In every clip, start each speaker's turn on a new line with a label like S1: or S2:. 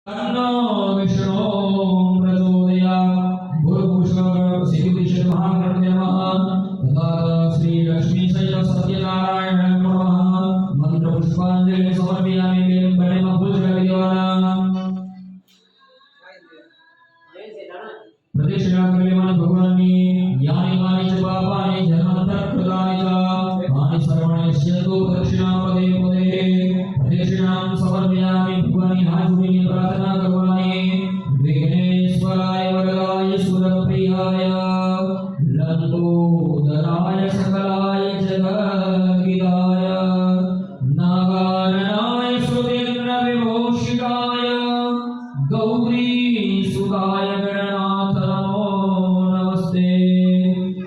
S1: तन्नो विष्णु प्रचोदयात् भूर्भुवः श्रीविष्णु महागणपतये नमः। तथा श्री लक्ष्मी सहित सत्यनारायण नमः। मंत्र पुष्पांजलि समर्पयामि। बने मधुजलविद्वाना प्रदक्षिणां क्रियमाण भगवान् यानि कानि च पापानि जन्मान्तः कृतानि च तानि सर्वाणि नश्यन्तु प्रदक्षिणां पदे पदे। प्रदक्षिणां समर्पयामि भगवान् हाजुनि प्रार्थना करवाणि। विघ्नेश्वराय वरदाय सुरप्रियाय लंबोदराय सकलाय जगद्गिराय नागाननाय सुरेन्द्र विभूषिताय गौरी सुताय गणनाथ नमो नमस्ते।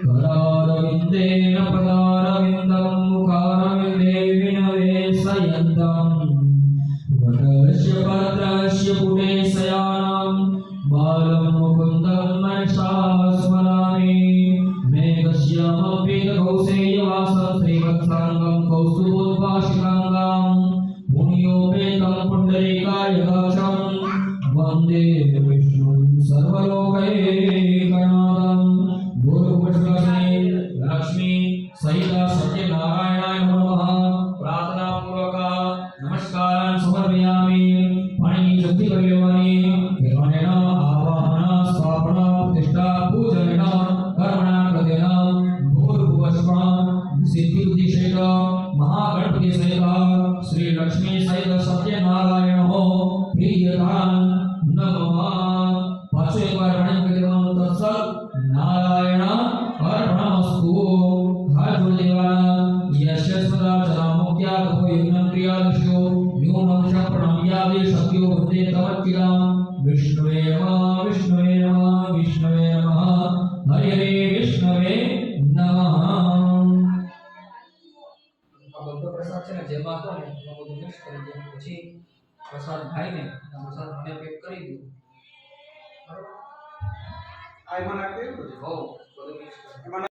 S1: करारविन्देन पदारविन्दं मुखारविन्दे विनवेशयन्तम् वटस्य पत्रस्य पुटे शयानं बालं मुकुन्दं मनसा स्मरामि। मेघश्यामपीतकौसेयवासं श्रीवत्साङ्गं कौस्तुभोद्भाषिकाङ्गं मुनियोपेतं पुण्डरीकायदाक्षं वन्दे विष्णुं सर्वलोकैकनाथं। गुरुपुष्पश्री लक्ष्मी सहित सत्यनारायणाय नमः। प्रार्थनापूर्वक नमस्कारान् समर्पयामि। पाणिनि शुद्धि करिष्यामि। कर्मणेन आवाहन स्थापन प्रतिष्ठा पूजनेन कर्मणा कृतेन भूर्भुवस्वः सिद्धिबुद्धिसहित महागणपति सहित श्री लक्ष्मी सहित सत्यनारायणो प्रीयतां नमः। पाछो एक बार वर्णन करें तत्सत नारायण अर्पणमस्तु। हाथ जोड़ देवाना यस्य सदा चरामुक्त्या तपो यज्ञं क्रियादृश्यो न्यूनं प्रणम्यादि सत्यो वन्दे तमच्चिरां। विष्णुवे नमः विष्णुवे नमः विष्णुवे नमः हरे हरे विष्णुवे नमः। આ બધો પ્રસાદ છે ને જેમાં હતો ને એમાં બધું મિક્સ કરી દો પછી પ્રસાદ ખાઈને પ્રસાદ મને પેક કરી દો બરાબર। આ એમાં નાખી દેવું હો બધું મિક્સ કરી